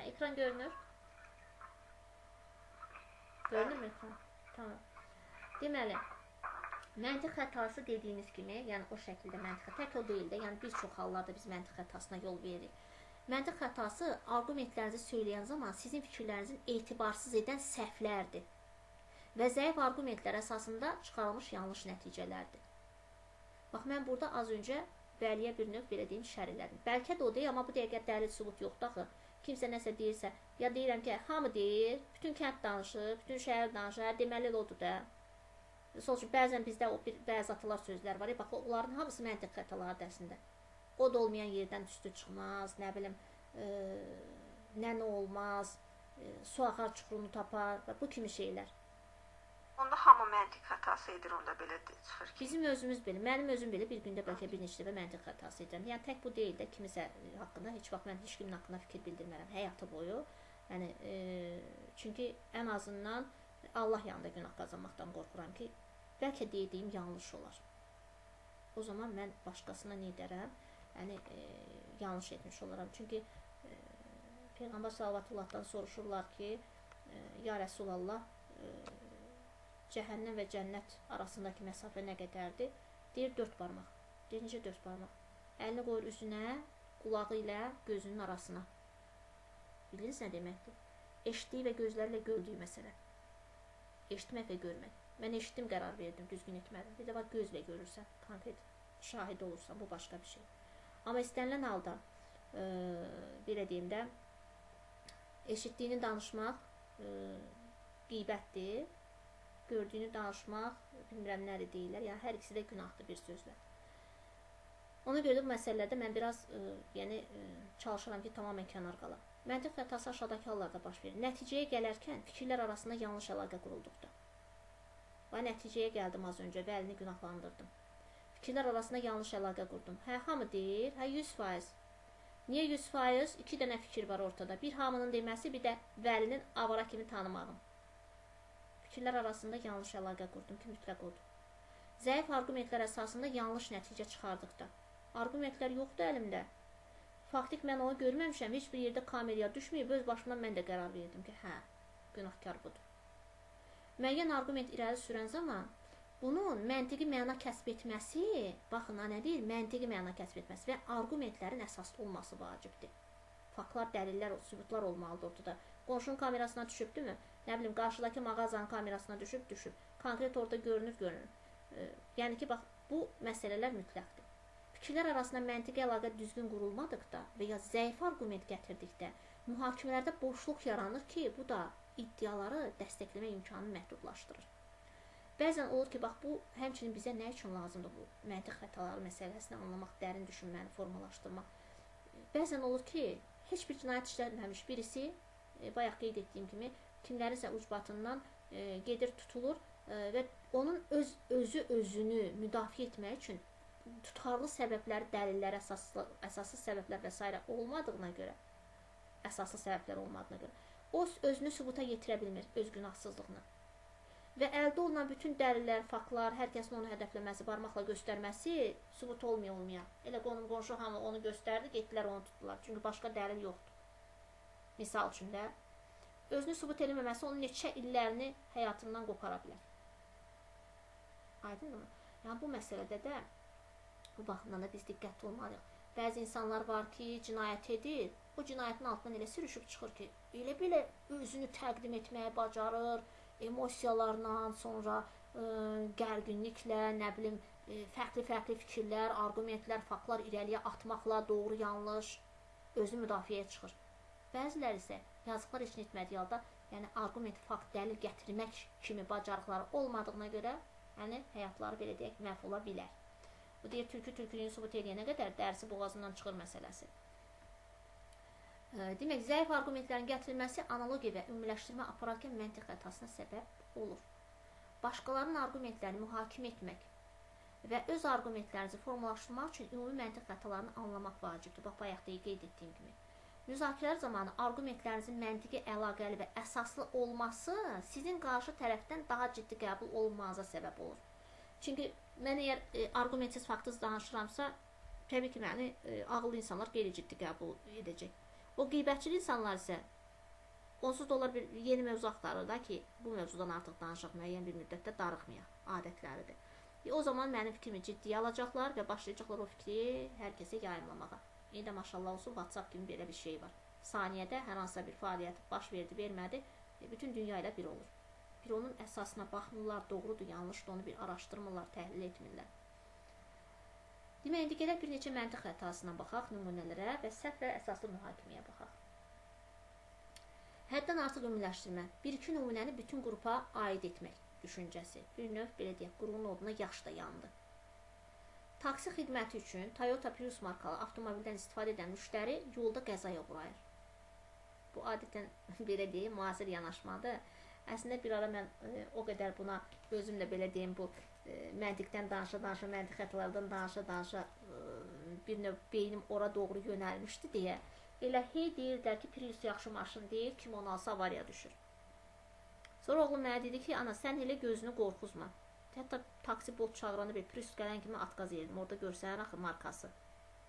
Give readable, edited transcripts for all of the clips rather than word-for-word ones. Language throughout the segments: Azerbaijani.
ekran görünür. Görünür mü ekran? Tamam. Deməli, məntiq xətası dediyiniz kimi, yəni o şəkildə məntiq tək o deyil də, yəni bir çox hallarda biz məntiq xətasına yol veririk. Məntiq xətası arqumentlərinizi söyləyən zaman sizin fikirlərinizin etibarsız edən səhvlərdir və zəif arqumentlər əsasında çıxarılmış yanlış nəticələrdir. Bax, mən burada az öncə bəliyə bir növ belə deyim şərilədim. Bəlkə də o deyil, amma bu dəqiqə dəlil sübut yoxdur axı. Kimsə nəsə deyirsə, ya deyirəm ki, hamı deyir, bütün kənd danışır, bütün şəhər danışır, deməli odur da. Sonuç bəzən bizdə o bəzi atalar sözlər var. Bax, onların hamısı məntiq xətaları dərsində. Od olmayan yerdən üstü çıxmaz, nə bilim, nə olmaz, su axar çuxurunu tapar, bu kimi şeylər. Onda hamı məntiq xətası edir, onda belə çıxır ki. Bizim özümüz belə, mənim özüm belə bir gündə bəlkə bir neçə dəfə məntiq xətası edirəm. Yəni tək bu deyil də, kimisə haqqında heç vaxt mən heç kimin haqqında fikir bildirmərəm həyatı boyu. Yəni çünki ən azından Allah yanında günah qazanmaqdan qorxuram ki, bəlkə dediyim yanlış olar. O zaman mən başqasına nə edərəm? Yəni yanlış etmiş olaram. Çünki Peyğəmbər sallallahu soruşurlar ki, ya Rəsulallah, cəhənnəm və cənnət arasındakı məsafə nə qədərdir? Deyir 4 barmaq. Deyir necə 4 barmaq? Əlini qoyur üzünə, qulağı ilə gözünün arasına. Biliriz nə deməkdir? Eşitdiyi və gözlərlə gördüyü məsələ. Eşitmək və görmək. Mən eşitdim, qərar verdim, düzgün etmədim. Bir də bax, gözlə görürsən, konkret şahid olursan, bu başqa bir şey. Amma istənilən halda, belə deyim də, eşitdiyini danışmaq qeybətdir. Gördüyünü danışmaq, bilmirəm nədir deyirlər, yəni hər ikisi də günahdır bir sözlə. Ona görə də bu məsələlərdə mən biraz çalışıram ki, tamamən kənar qalam. Məntiq xətası aşağıdakı hallarda baş verir. Nəticəyə gələrkən fikirlər arasında yanlış əlaqə qurulduqda. Və nəticəyə gəldim az öncə və əlini günahlandırdım. Fikirlər arasında yanlış əlaqə qurdum. Hə, hamı deyir, hə 100%. Niyə 100%? 2 dənə fikir var ortada. Bir hamının deməsi, bir də vəlinin avara kimi tanımağım. Fikirlər arasında yanlış əlaqə qurdum ki, mütləq odur. Zəif arqumentlər əsasında yanlış nəticə çıxardıqda. Arqumentlər yoxdur əlimdə. Faktik mən onu görməmişəm, heç bir yerdə kameraya düşməyib, öz başımdan mən də qərar verdim ki, hə, günahkar budur. Müəyyən arqument irəli sürən zaman bunun məntiqi məna kəsb etməsi, baxın, nə deyir? Məntiqi məna kəsb etməsi və arqumentlərin əsaslı olması vacibdir. Faktlar, dəlillər, sübutlar olmalıdır ortada. Qonşunun kamerasına düşübdürmü? Nə bilim, qarşıdakı mağazanın kamerasına düşüb. Konkret orada görünür. Yəni ki, bax, bu məsələlər mütləqdir. Fikirlər arasında məntiqi əlaqə düzgün qurulmadıqda və ya zəif arqument gətirdikdə mühakimələrdə boşluq yaranır ki, bu da iddiaları dəstəkləmə imkanını məhdudlaşdırır. Bəzən olur ki, bax, bu həmçinin bizə nə üçün lazımdır bu məntiq xətaları məsələsini anlamaq, dərin düşünməni formalaşdırmaq. Bəzən olur ki, heç bir cinayət işlənməmiş birisi, bayaq qeyd etdiyim kimi, kimlərinsə ucbatından gedir, tutulur və onun özünü müdafiə etmək üçün tutarlı səbəbləri, dəlillər, əsaslı səbəblər və s. olmadığına görə, o özünü sübuta yetirə bilmir, öz günahsızlığını. Və əldə olunan bütün dəlillər, faktlar, hər kəsin onu hədəfləməsi, barmaqla göstərməsi sübut olmaya. Elə qonşu hamı onu göstərdi, getdilər onu tutdular. Çünki başqa dəlil yoxdur. Misal üçün də, özünü sübut eləməməsi onun neçə illərini həyatından qopara bilər. Aydın mı? Yəni, bu məsələdə də bu baxımdan da biz diqqətli olmalıyıq. Bəzi insanlar var ki, cinayət edir, o cinayətin altından elə sürüşüb çıxır ki, elə özünü təqdim etməyə bacarır, emosiyalarla, sonra gərginliklə, nə bilim, fərqli fikirlər, arqumentlər, faktlar irəliyə atmaqla, doğru, yanlış, özünü müdafiəyə çıxır. Bəzilər isə yazıqlar heç etmədiyi halda, yəni arqument, fakt, dəlil gətirmək kimi bacarıqları olmadığına görə, yəni həyatları belə deyək, məhv ola bilər. Bu deyir, tülkünü sübut edənə qədər dərsi boğazından çıxır məsələsi. Demək, zəif arqumentlərin gətirilməsi analogiya və ümumiləşdirmə apararkən məntiq xətasına səbəb olur. Başqalarının arqumentlərini mühakimə etmək və öz arqumentlərinizi formalaşdırmaq üçün ümumi məntiq xətalarını anlamaq vacibdir. Bax, bayaqda qeyd etdiyim kimi. Müzakirələr zamanı arqumentlərinizin məntiqi, əlaqəli və əsaslı olması sizin qarşı tərəfdən daha ciddi qəbul olunmanıza səbəb olur. Çünki mən əgər arqumentsiz, faktsız danışıramsa, təbii ki, məni ağıllı insanlar qeyri-ciddi qəbul edəcək. O qeybətçili insanlar isə onsuz da onlar bir yeni mövzu axtarır da ki, bu mövzudan artıq danışaq, müəyyən bir müddətdə darıxmayaq, adətləridir. O zaman mənim fikrimi ciddiyə alacaqlar və başlayacaqlar o fikri hər kəsə yayımlamağa. İndi maşallah olsun, WhatsApp kimi belə bir şey var. Saniyədə hər hansısa bir fəaliyyət baş verdi, vermədi, bütün dünya ilə bir olur. Bir onun əsasına baxmırlar, doğrudur, yanlışdır, onu bir araşdırmırlar, təhlil etmirlər. Demək, indi gələk bir neçə məntiq xətasına baxaq, nümunələrə və səhv və əsaslı mühakiməyə baxaq. Həddən artıq ümumiləşdirmə, bir-iki nümunəni bütün qrupa aid etmək düşüncəsi. Bir növ, belə deyək, qurğunun oduna yaş da yandı. Taksi xidməti üçün Toyota Prius markalı avtomobildən istifadə edən müştəri yolda qəzaya uğrayır. Bu adətən, belə deyək, müasir yanaşmadır. Əslində bir ara mən o qədər buna özümlə, belə deyim, bu məntiqdən danışa-danışa, məntiq xətalardan danışa-danışa bir növ beynim ora doğru yönəlmişdi deyə. Elə hey deyirlər ki, Prius yaxşı maşın deyil, kim onu alsa avariya düşür. Sonra oğlum mənə dedi ki, ana sən elə gözünü qorxuzma. Hətta taksi bot çağıranı bir Prius gələn kimi atqaz yedim. Orada görsənər axı markası.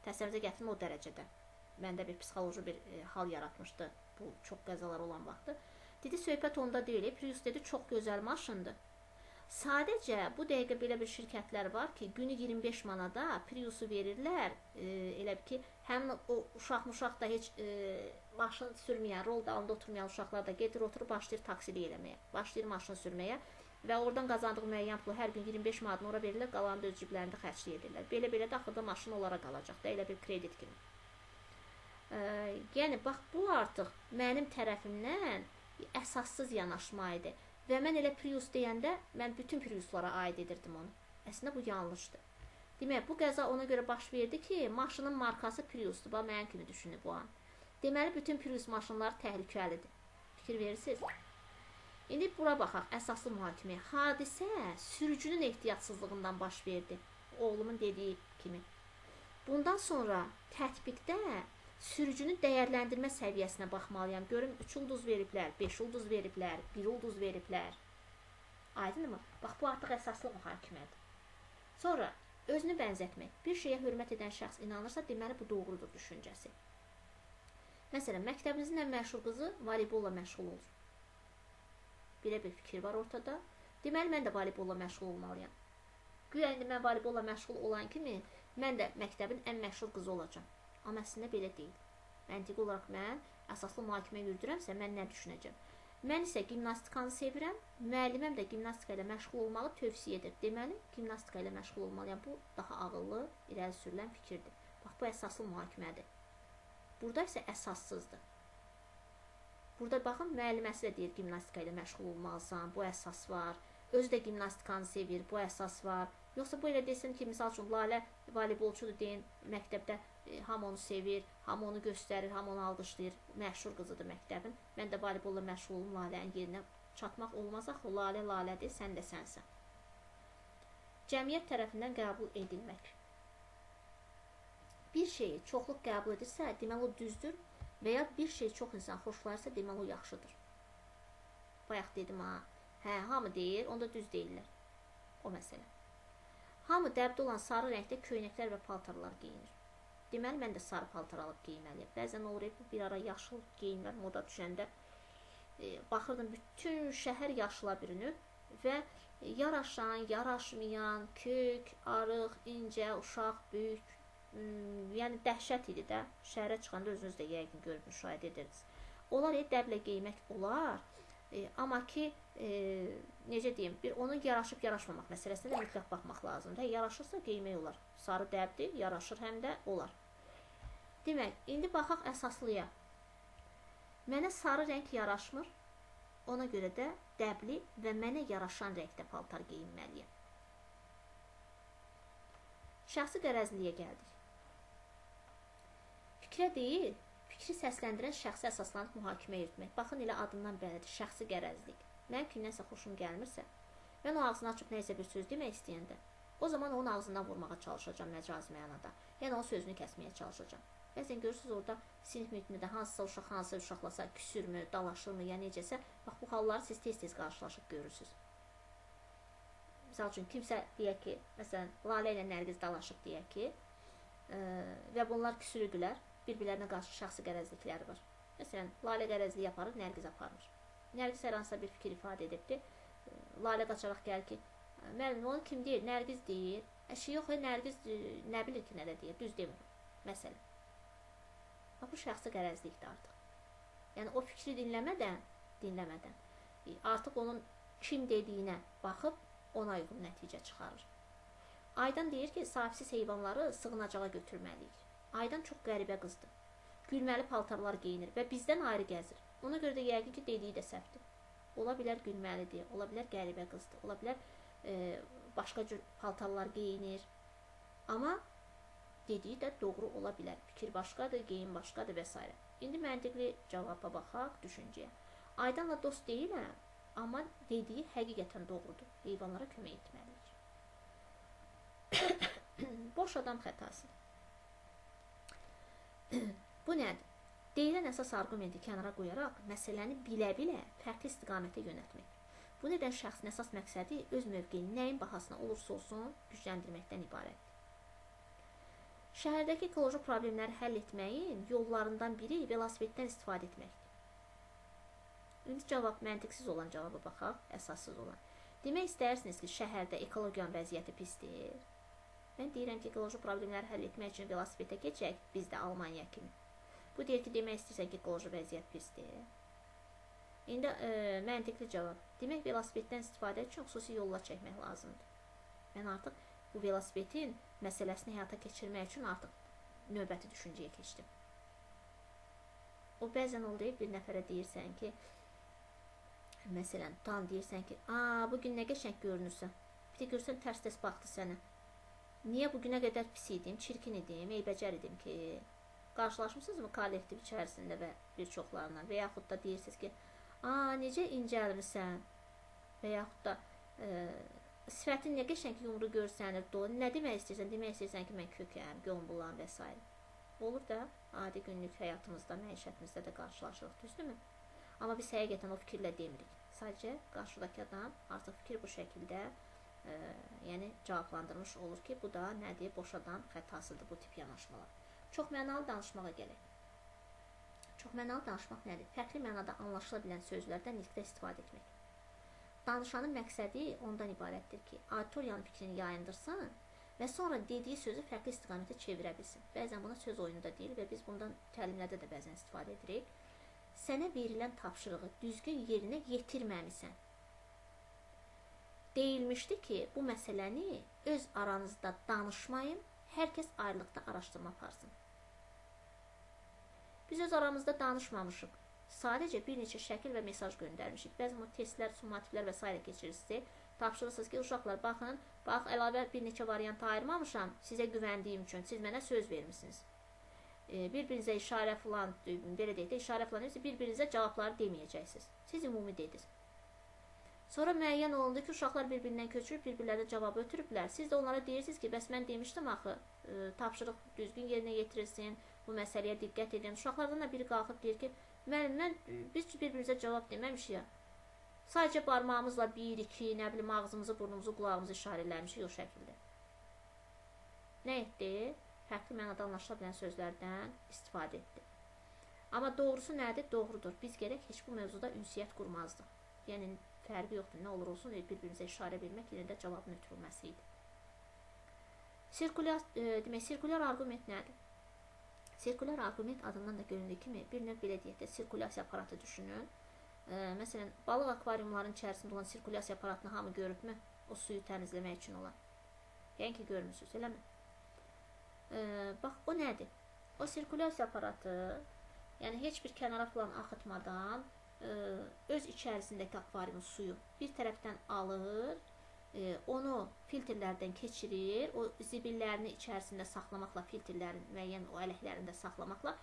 Təsəvvürə gətirmə o dərəcədə. Məndə bir psixoloji bir hal yaratmışdı bu çox qəzalar olan vaxtı. Dedi, söhbət onda deyil. Prius dedi, çox gözəl maşındır. Sadəcə bu dəqiqə belə bir şirkətlər var ki, günü 25 manada Prius'u verirlər. Elə ki, həmin o uşaq da heç maşın sürməyən, rol dalında oturmayan uşaqlar da gedir, oturub başlayır taksilik eləməyə, başlayır maşın sürməyə və oradan qazandığı müəyyən pulu hər gün 25 manatını ora verirlər, qalanı da öz ciblərində xərcləyirlər. Belə də axırda maşın onlara qalacaq da, elə bir kredit kimi. Yəni, bax, bu artıq mənim tərəfimdən əsassız yanaşma idi. Və mən elə Prius deyəndə, mən bütün Priuslara aid edirdim onu. Əslində bu yanlışdır. Demək, bu qəza ona görə baş verdi ki, maşının markası Prius'dur. Bax, mənim kimi düşünüb bu an. Deməli, bütün Prius maşınları təhlükəlidir. Fikir verirsiniz? İndi bura baxaq, əsaslı mühakiməyə. Hadisə sürücünün ehtiyatsızlığından baş verdi. Oğlumun dediyi kimi. Bundan sonra tətbiqdə sürücünün dəyərləndirmə səviyyəsinə baxmalıyam. Görüm, 3 ulduz veriblər, 5 ulduz veriblər, 1 ulduz veriblər. Aydın mı? Bax, bu artıq əsaslı mühakimədir. Sonra, özünü bənzətmək. Bir şeyə hörmət edən şəxs inanırsa, deməli, bu doğrudur düşüncəsi. Məsələn, məktəbinizin ən məşhur qızı voleybolla məşğul olur. Belə bir fikir var ortada. Deməli, mən də voleybolla məşğul olmalıyam. Güya indi mən voleybolla məşğul olan kimi, mən də məktəbin ən məşhur qızı olacam. Amma əslində belə deyil. Məntiqi olaraq mən əsaslı mühakimə yürüdürəmsə, mən nə düşünəcəm? Mən isə gimnastikanı sevirəm, müəlliməm də gimnastika ilə məşğul olmağı tövsiyə edir. Deməli, gimnastika ilə məşğul olmalıyam. Bu, daha ağıllı, irəli sürülən fikirdir. Bax, bu əsaslı mühakimədir. Burada isə əsassızdır. Burada baxın, müəlliməsi də deyir, gimnastika ilə məşğul olmalısan, bu əsas var. Özü də gimnastikanı sevir, bu əsas var. Yoxsa bu elə desin ki, misal üçün, Lalə voleybolçudur deyin, məktəbdə hamı onu sevir, hamı onu göstərir, hamı onu alqışlayır, məşhur qızıdır məktəbin. Mən də voleybolla məşğul olum, Lalənin yerinə çatmaq olmaz axı, Lalə Lalədir, sən də sənsən. Cəmiyyət tərəfindən qəbul edilmək. Bir şeyi çoxluq qəbul edirsə, deməli o düzdür və ya bir şey çox insan xoşlayırsa, deməli o yaxşıdır. Bayaq dedim ha, hamı deyir, onda düz deyirlər. O məsələ. Hamı dəbdə olan sarı rəngdə köynəklər və paltarlar geyinir. Deməli, mən də sarı paltar alıb geyinməliyəm. Bəzən olur, bir ara yaşıl geyinlər moda düşəndə baxırdım, bütün şəhər yaşıla bürünüb və yaraşan, yaraşmayan, kök, arıq, incə, uşaq, böyük, yəni dəhşət idi də. Şəhərə çıxanda özünüz də yəqin görüb müşahidə edirsiniz. Onlar dəblə geymək olar, amma ki, necə deyim, bir onun yaraşıb-yaraşmamaq məsələsinə də mütləq baxmaq lazımdır. Yaraşırsa geymək olar. Sarı dəbdir, yaraşır həm də olar. Demək, indi baxaq əsaslıya. Mənə sarı rəng yaraşmır, ona görə də dəbli və mənə yaraşan rəngdə paltar geyinməliyəm. Şəxsi qərəzliyə gəldik. Fikrə deyil, fikri səsləndirən şəxsi əsaslanıb mühakimə yürütmək. Baxın, elə adından bəllidir, şəxsi qərəzlik. Mənim kimdənsə xoşum gəlmirsə, mən o ağzını açıb nəysə bir söz demək istəyəndə, o zaman onun ağzından vurmağa çalışacağam məcazi mənada. Yəni, onun sözünü kəsməyə çalışacağam. Bəzən görürsünüz, orada sinif mühitində hansısa uşaq, hansısa uşaqlasa küsürmü, dalaşırmı, ya necəsə, bax, bu halları siz tez-tez qarşılaşıb görürsünüz. Misal üçün, kimsə deyək ki, məsələn, Lalə ilə Nərgiz dalaşıb deyək ki, və bunlar küsürüdülər, bir-birlərinə qarşı şəxsi qərəzlikləri var. Məsələn, Lalə qərəzliyi aparır, Nərgiz aparmır. Nərgiz hər hansısa bir fikir ifadə edibdir. Lalə qaçaraq gəlir ki, müəllim, onu kim deyir? Nərgiz deyir. Yox, Nərgiz nə bilir ki, nə də deyir, düz demir. Məsələn. Bu şəxsi qərəzlikdir artıq. Yəni, o fikri dinləmədən, artıq onun kim dediyinə baxıb, ona uyğun nəticə çıxarır. Aydan deyir ki, sahibsiz heyvanları sığınacağa götürməliyik. Aydan çox qəribə qızdır. Gülməli paltarlar geyinir və bizdən ayrı gəzir. Ona görə də yəqin ki, dediyi də səhvdir. Ola bilər gülməlidir, ola bilər qəribə qızdır, ola bilər başqa cür paltarlar geyinir. Amma dediyi də doğru ola bilər. Fikir başqadır, geyim başqadır və s. İndi məntiqli cavaba baxaq, düşüncəyə. Aydanla dost deyiləm, amma dediyi həqiqətən doğrudur. Heyvanlara kömək etməliyik. Boş adam xətası. Bu nədir? Deyilən əsas argumenti kənara qoyaraq məsələni bilə-bilə fərqli istiqamətə yönətmək. Bu nədən şəxsin əsas məqsədi öz mövqeyini nəyin bahasına olursa olsun gücləndirməkdən ibarətdir. Şəhərdəki ekoloji problemləri həll etməyin yollarından biri velosipeddən istifadə etməkdir. İndi cavab məntiqsiz olan cavaba baxaq, əsassız olan. Demək istəyirsiniz ki, şəhərdə ekologiyanın vəziyyəti pisdir. Mən deyirəm ki, ekoloji problemləri həll etmək üçün velosipedə keçək, biz də Almaniya kimi. Bu deyir ki, demək istəyirsən ki, ekoloji vəziyyət pisdir. İndi məntiqli cavab. Demək, velosipeddən istifadə üçün xüsusi yollar çəkmək lazımdır. Mən artıq bu velosipedin məsələsini həyata keçirmək üçün artıq növbəti düşüncəyə keçdim. O, bəzən oldu, bir nəfərə deyirsən ki, məsələn, deyirsən ki, bugün nə qəşəng görünürsən. Bir də görsən, tərs-tərs baxdı sənə. Niyə bugünə qədər pis idim, çirkin idim, eybəcər idim ki, qarşılaşmışsınızmı kollektiv içərisində və bir çoxlarından və yaxud da deyirsiniz ki, necə incəlmirsən və yaxud da sifətin nə qəşəng yumru görsənir, nə demək istəyirsən ki, mən kökəm, qombulam və s. Olur da, adi günlük həyatımızda, məişətimizdə də qarşılaşırıq, düzdürmü? Amma biz həqiqətən o fikirlə demirik. Sadəcə, qarşıdakı adam artıq fikir bu şəkildə cavablandırmış olur ki, bu da nədir? Boş adam xətasıdır bu tip yanaşmalar. Çox mənalı danışmağa gələk. Çox mənalı danışmaq nədir? Fərqli mənada anlaşıla bilən sözlərdən nitqdə istifadə etmək. Danışanın məqsədi ondan ibarətdir ki, auditoriyanın fikrini yayındırsın və sonra dediyi sözü fərqli istiqamətə çevirə bilsin. Bəzən buna söz oyunu da deyilir və biz bundan təlimlərdə də bəzən istifadə edirik. Sənə verilən tapşırığı düzgün yerinə yetirməmisən. Deyilmişdi ki, bu məsələni öz aranızda danışmayın, hər kəs ayrılıqda araşdırma aparsın. Biz öz aramızda danışmamışıq. Sadəcə bir neçə şəkil və mesaj göndərmişik. Bəzən o testlər, summativlər və s. keçirirsiniz. Tapşırırsınız ki, uşaqlar, baxın, əlavə bir neçə variant ayırmamışam, sizə güvəndiyim üçün, siz mənə söz vermişsiniz. Bir-birinizə işarə falan, belə deyək də, işarə falan deyirsə, bir-birinizə cavabları deməyəcəksiniz. Siz ümumi dediniz. Sonra müəyyən olundu ki, uşaqlar bir-birindən köçürüb, bir-birlərdə cavabı ötürüblər. Siz də onlara deyirsiniz ki, bəs mən demişdim axı, tapşırıq düzgün yerinə yetirilsin, bu məsələyə diqqət edin. Uşaqlardan da biri qalxıb deyir ki, müəllim, biz bir-birimizə cavab deməmişik ya. Sadəcə barmağımızla 1, 2, nə bilim, ağzımızı, burnumuzu, qulağımızı işarələmişik o şəkildə. Nə etdi? Fərqli mənada anlaşıla bilən sözlərdən istifadə etdi. Amma doğrusu nədir? Doğrudur. Biz gərək heç bu mövzuda ünsiyyət qurmazdıq. Yəni, fərqi yoxdur. Nə olur olsun, bir-birimizə işarə vermək yenə də cavabın ötürülməsi idi. Sirkulyar argument nədir? Sirkulyar argument adından da göründüyü kimi bir növ belə deyək də sirkulyasiya aparatı düşünün. Məsələn, balıq akvariumların içərisində olan sirkulyasiya aparatını hamı görübmü? O suyu təmizləmək üçün olan. Yəni ki, görmürsünüz, eləmi? Bax, o nədir? O sirkulyasiya aparatı, yəni heç bir kənara falan axıtmadan öz içərisindəki akvariumun suyu bir tərəfdən alır, onu filtrlərdən keçirir, o zibillərini içərisində saxlamaqla, filtrlərin müəyyən o ələklərində saxlamaqla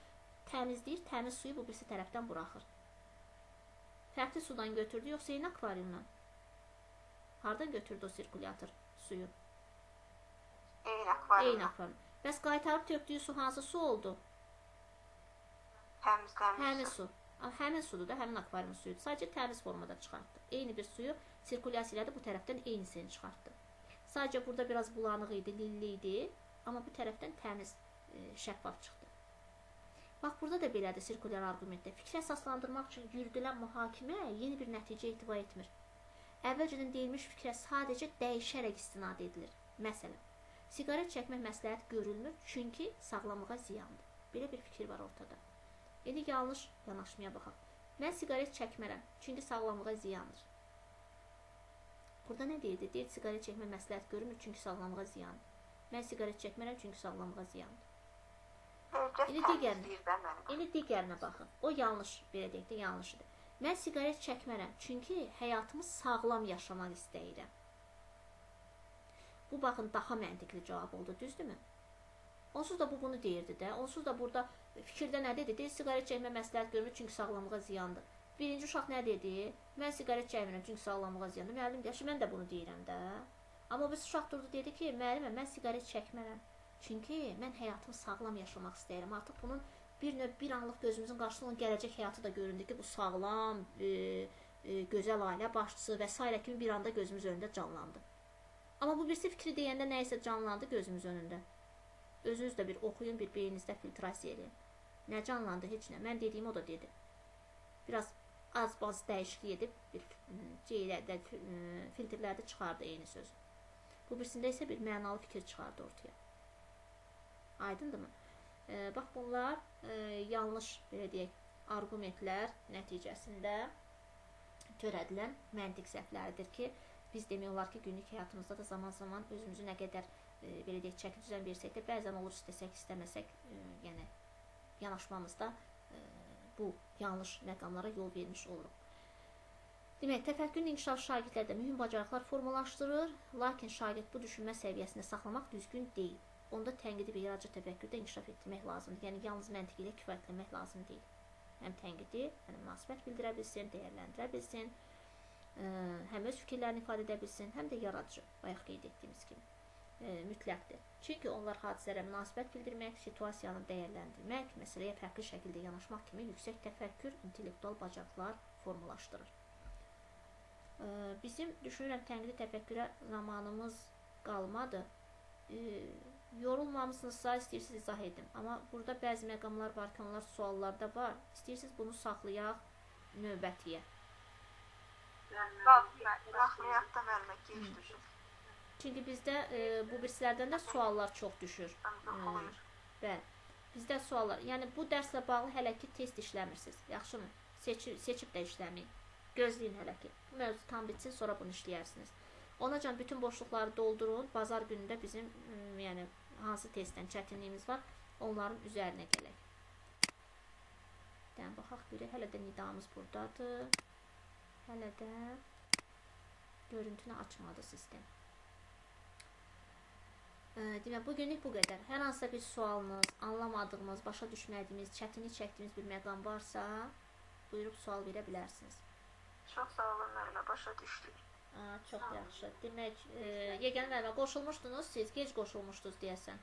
təmizləyir, təmiz suyu bu birisi tərəfdən buraxır. Fərqli sudan götürdü, yoxsa eyni akvariumdan? Hardan götürdü o sirkulyator suyu? Eyni akvariumdan. Eyni akvarium. Bəs qaytarıb tökdüyü su hansı su oldu? Təmizlənmiş Həmin su. Həmin sudur da, həmin akvarium suyudur. Sadəcə təmiz formada çıxartdı. Eyni bir suyu sirkulyasiya elədi, bu tərəfdən eynisini çıxartdı. Sadəcə burada biraz bulanıq idi, lilli idi, amma bu tərəfdən təmiz, şəffaf çıxdı. Bax, burada da belədir sirkulyar arqumentdə. Fikri əsaslandırmaq üçün yürüdülən mühakimə yeni bir nəticə etibar etmir. Əvvəlcədən deyilmiş fikrə sadəcə dəyişərək istinad edilir. Məsələn, siqaret çəkmək məsləhət görülmür, çünki sağlamlığa ziyandır. Belə bir fikir var ortada. İndi yanlış yanaşmaya baxaq. Mən siqaret çəkmərəm, çünki sağlamlığa ziyandır. Burada nə deyildi? Deyil, siqaret çəkmək məsləhət görülmür, çünki sağlamlığa ziyandır. Mən siqaret çəkmərəm, çünki sağlamlığa ziyandır. İndi digərinə baxın. O yanlış, belə deyək də yanlışıdır. Mən siqaret çəkmərəm, çünki həyatımı sağlam yaşamaq istəyirəm. Bu, baxın, daha məntiqli cavab oldu, düzdürmü? Onsuz da bu bunu deyirdi də. Onsuz da burada fikirdə nə dedi? Deyir, siqaret çəkmə məsləhət görmür, çünki sağlamlığa ziyandır. Birinci uşaq nə dedi? Mən siqaret çəkmirəm, çünki sağlamlığa ziyandır. Müəllim deyir, mən də bunu deyirəm də. Amma biz uşaq durdu, dedi ki, müəllimə, mən siqaret çəkmərəm. Çünki mən həyatımı sağlam yaşamaq istəyirəm. Artıq bunun bir anlıq gözümüzün qarşısında onun gələcək həyatı da göründü ki, bu sağlam, gözəl ailə başçısı və s. kimi bir anda gözümüz önündə canlandı. Amma bu birisi fikri deyəndə nə isə canlandı gözümüz önündə. Özünüz də bir oxuyun, bir beyninizdə filtrasiya edin. Nə canlandı? Heç nə. Mən dediyim o da dedi. Biraz az-baz dəyişiklik edib bir filtrlərdə çıxardı eyni söz. Bu birisində isə bir mənalı fikir çıxardı ortaya. Aydındırmı? Bax, bunlar yanlış, belə deyək, arqumentlər nəticəsində törədilən məntiq səhvləridir ki, biz demək olar ki, günlük həyatımızda da zaman-zaman özümüzü nə qədər belə deyək, çəki düzən versək də, bəzən olur istəsək, istəməsək, yəni yanaşmamızda bu yanlış məqamlara yol vermiş oluruq. Demək, təfəkkürün inkişaf şagirdlərdə mühüm bacarıqlar formalaşdırır, lakin şagird bu düşünmə səviyyəsində saxlamaq düzgün deyil. Onda tənqidi və yaradıcı təfəkkürdə inkişaf etdirmək lazımdır. Yəni, yalnız məntiqi ilə kifayətlənmək lazım deyil. Həm tənqidi, həm münasibət bildirə bilsin, dəyərləndirə bilsin, həm öz fikirlərini ifadə edə bilsin, həm də yaradıcı, bayaq qeyd etdiyimiz kimi, mütləqdir. Çünki onlar hadisələrə münasibət bildirmək, situasiyanı dəyərləndirmək, məsələyə fərqli şəkildə yanaşmaq kimi yüksək təfəkkür, intellektual bacarıqlar formalaşdırır. Bizim, düşünürəm, tənqidi təfəkkürə zamanımız qalmadı. Yorulmamısınızsa istəyirsiniz izah edin. Amma burada bəzi məqamlar var ki, onlar suallarda var. İstəyirsiniz bunu saxlayaq növbətiyə. Baxmayaq da müəllimə gec düşür. Çünki bizdə bu birislərdən də suallar çox düşür. Bəli. Bizdə suallar. Yəni bu dərslə bağlı hələ ki test işləmirsiniz. Yaxşımı? Seçib də işləməyin. Gözləyin hələ ki. Bu mövzu tam bitsin, sonra bunu işləyərsiniz. Onacan bütün boşluqları doldurun. Bazar günündə bizim yəni hansı testdən çətinliyimiz var, onların üzərinə gələk. Baxaq görək, hələ də nidamız buradadır. Hələ də görüntünü açmadı sistem. Demək, bugünlük bu qədər. Hər hansısa bir sualınız, anlamadığımız, başa düşmədiyimiz, çətinlik çəkdiyimiz bir məqam varsa, buyurub sual verə bilərsiniz. Çox sağ olun müəllimə, başa düşdük. Çox yaxşı. Demək, yeganə müəllimə qoşulmuşdunuz, siz gec qoşulmuşdunuz deyəsən.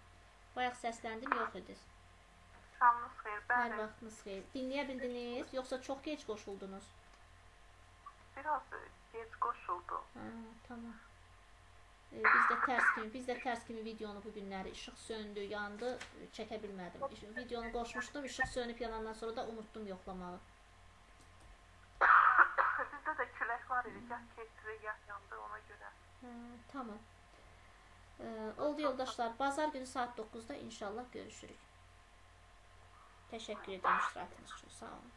Bayaq səsləndim, yox ediniz. Şamınız xeyir, bəli. Hər vaxtınız xeyir. Dinləyə bildiniz, yoxsa çox gec qoşuldunuz? Biraz gec qoşuldu. Tamam. Biz də tərs kimi videonu bu günləri işıq söndü, yandı, çəkə bilmədim. Videonu qoşmuşdum, işıq sönüb yanandan sonra da unutdum yoxlamağı. Bizdə də külək var idi, gəh keçdi, gəh yandı ona görə. Tamam. Oldu yoldaşlar, bazar günü saat 9-da inşallah görüşürük. Təşəkkür edirəm iştirakınız üçün, sağ olun.